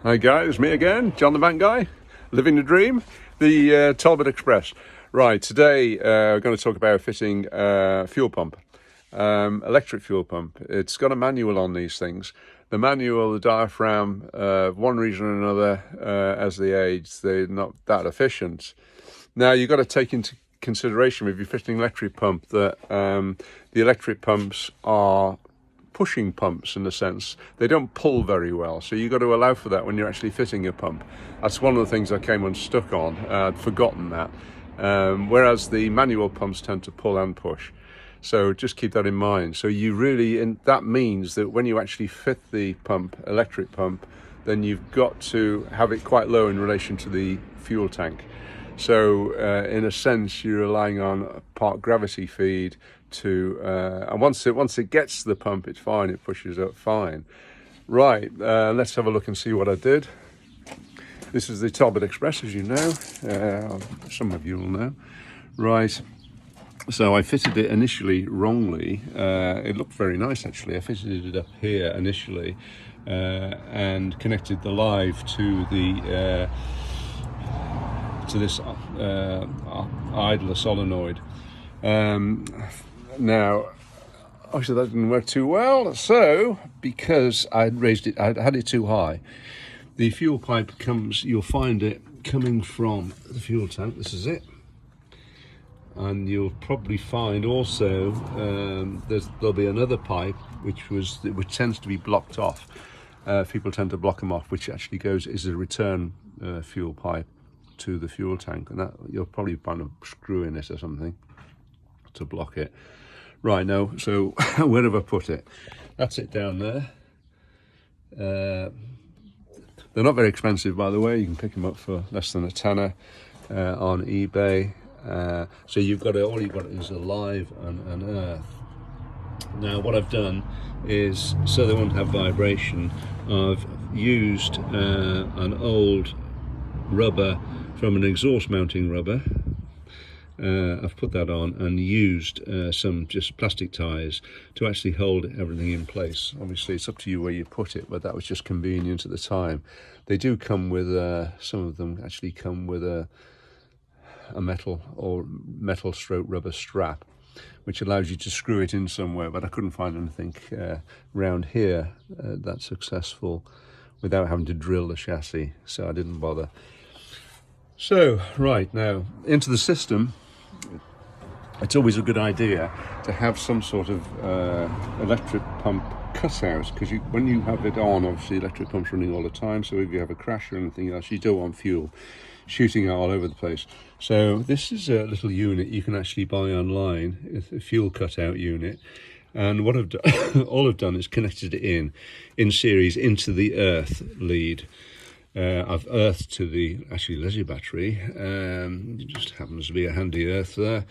Hi guys, me again, John the Bank Guy, living the dream, the Talbot Express. Right, today we're going to talk about fitting a fuel pump, electric fuel pump. It's got a manual on these things. The manual, the diaphragm, one reason or another, as they age, they're not that efficient. Now you've got to take into consideration if you're fitting an electric pump that the electric pumps are pushing pumps in a sense. They don't pull very well, so you've got to allow for that when you're actually fitting a pump. That's one of the things I came unstuck on. I'd forgotten that. Whereas the manual pumps tend to pull and push. So just keep that in mind. So you really, and that means that when you actually fit the pump, electric pump, then you've got to have it quite low in relation to the fuel tank. So in a sense, you're relying on part gravity feed to, and once it gets to the pump, it's fine, it pushes up fine. Right, let's have a look and see what I did. This is the Talbot Express, as you know, some of you will know. Right, so I fitted it initially wrongly. It looked very nice actually. I fitted it up here initially and connected the live to the to this idler solenoid. Now, obviously that didn't work too well. So, because I'd raised it, I'd had it too high. The fuel pipe comes, you'll find it coming from the fuel tank. This is it. And you'll probably find also there'll be another pipe which tends to be blocked off. People tend to block them off, which actually is a return fuel pipe to the fuel tank, and that you'll probably find a screw in it or something to block it. Right, now, so where have I put it? That's it down there. They're not very expensive, by the way. You can pick them up for less than £10 on eBay. So all you've got is a live and an earth. Now what I've done is, so they won't have vibration, I've used an old rubber from an exhaust mounting rubber. I've put that on and used some just plastic ties to actually hold everything in place. Obviously it's up to you where you put it, but that was just convenient at the time. They do come with, some of them actually come with a metal stroke rubber strap, which allows you to screw it in somewhere, but I couldn't find anything round here that's successful without having to drill the chassis, so I didn't bother. So, right, now, into the system, it's always a good idea to have some sort of electric pump cutout, because when you have it on, obviously electric pump's running all the time, so if you have a crash or anything else, you don't want fuel shooting out all over the place. So this is a little unit you can actually buy online, a fuel cutout unit. And what I've done, all I've done is connected it in series into the earth lead. I've earthed to the leisure battery. It just happens to be a handy earth there.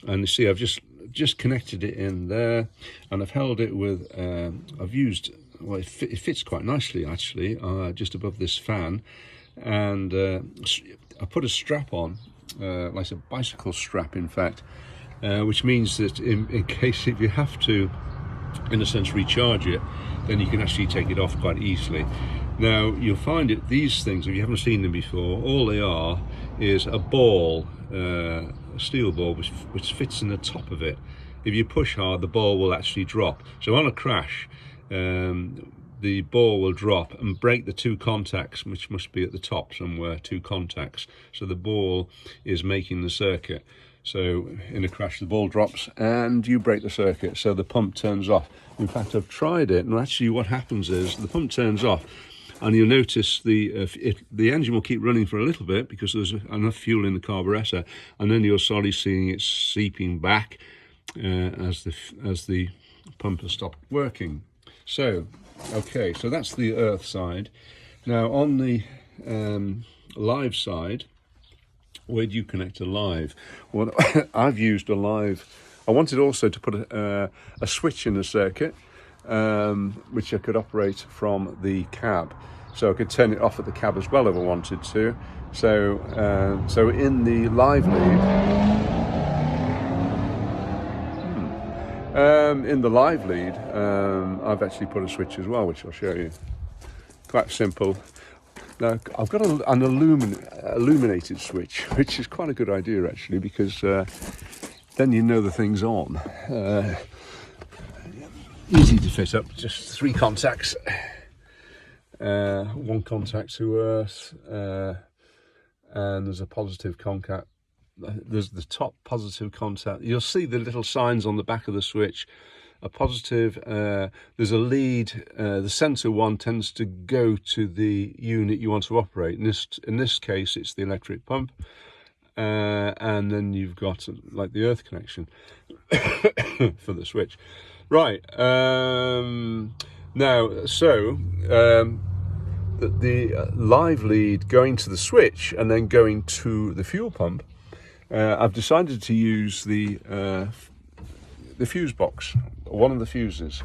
And you see, I've just connected it in there, and I've held it with. I've used. Well, it fits quite nicely actually, just above this fan, and I put a strap on, like a bicycle strap, in fact, which means that in case if you have to, in a sense, recharge it, then you can actually take it off quite easily. Now you'll find it, these things, if you haven't seen them before, all they are is a ball, a steel ball which fits in the top of it. If you push hard, the ball will actually drop. So on a crash, the ball will drop and break the two contacts, which must be at the top somewhere, two contacts. So the ball is making the circuit. So in a crash, the ball drops and you break the circuit, so the pump turns off. In fact, I've tried it, and actually what happens is the pump turns off, and you'll notice the engine will keep running for a little bit because there's enough fuel in the carburetor, and then you'll slowly seeing it seeping back as the pump has stopped working. So, okay, so that's the earth side. Now on the live side, where do you connect a live? Well, I've used a live. I wanted also to put a switch in the circuit, which I could operate from the cab, so I could turn it off at the cab as well if I wanted to. So in the live lead, I've actually put a switch as well, which I'll show you. Quite simple. Now, I've got an illuminated switch, which is quite a good idea actually, because then you know the thing's on. Easy to fit up, just 3 contacts. 1 contact to earth, and there's a positive contact. There's the top positive contact. You'll see the little signs on the back of the switch. A positive, there's a lead. The sensor one tends to go to the unit you want to operate. In this case, it's the electric pump, and then you've got like the earth connection for the switch. Right. Now, so the live lead going to the switch and then going to the fuel pump. I've decided to use the fuse box, one of the fuses.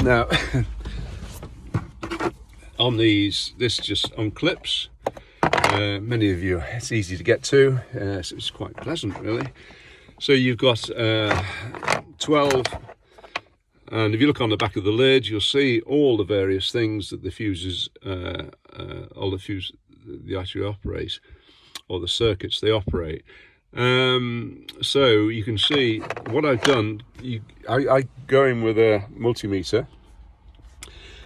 Now, on these, this just unclips. Many of you, it's easy to get to, so it's quite pleasant, really. So you've got 12, and if you look on the back of the lid, you'll see all the various things that the fuses, all the fuses they actually operate, or the circuits they operate. So you can see what I've done. I go in with a multimeter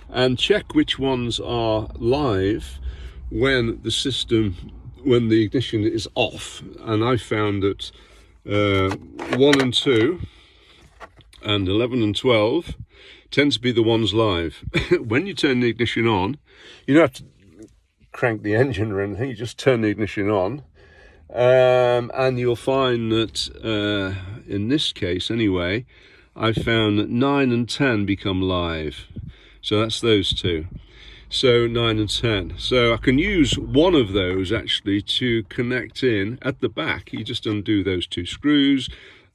and check which ones are live when the ignition is off. And I found that 1 and 2 and 11 and 12 tend to be the ones live. When you turn the ignition on, you don't have to crank the engine or anything, you just turn the ignition on, and you'll find that in this case anyway, I found that 9 and 10 become live. So that's those two. So 9 and 10. So I can use one of those actually to connect in at the back. You just undo those 2 screws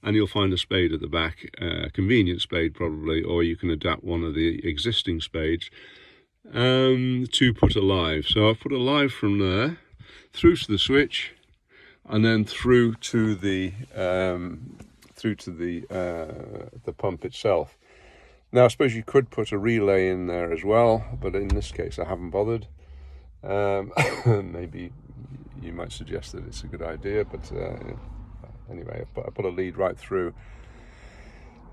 and you'll find a spade at the back, a convenient spade probably, or you can adapt one of the existing spades to put a live. So I've put a live from there through to the switch and then through to the pump itself. Now I suppose you could put a relay in there as well, but in this case I haven't bothered. Maybe you might suggest that it's a good idea, but anyway, I put a lead right through.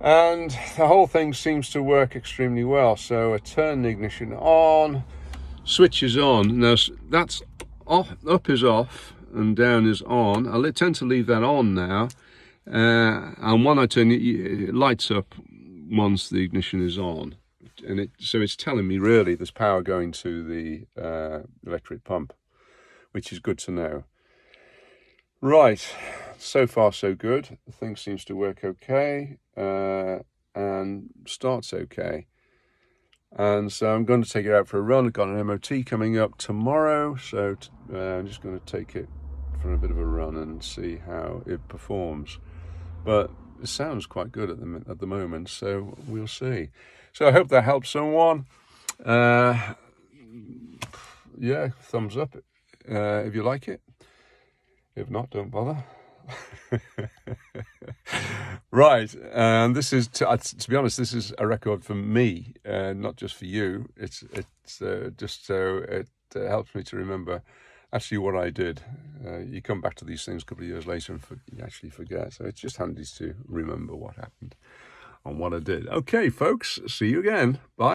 And the whole thing seems to work extremely well. So I turn the ignition on, switch is on. Now that's off, up is off and down is on. I tend to leave that on now. And when I turn it, it lights up once the ignition is on. And so it's telling me really there's power going to the electric pump, which is good to know. Right, so far so good. The thing seems to work okay, and starts okay. And so I'm going to take it out for a run. I've got an MOT coming up tomorrow, so I'm just going to take it for a bit of a run and see how it performs. But it sounds quite good at the moment, so we'll see. So I hope that helps someone. Yeah, thumbs up if you like it. If not, don't bother. Right, and this is, to be honest, this is a record for me, not just for you. It's just so it helps me to remember actually what I did. You come back to these things a couple of years later and you actually forget. So it's just handy to remember what happened and what I did. Okay, folks, see you again. Bye.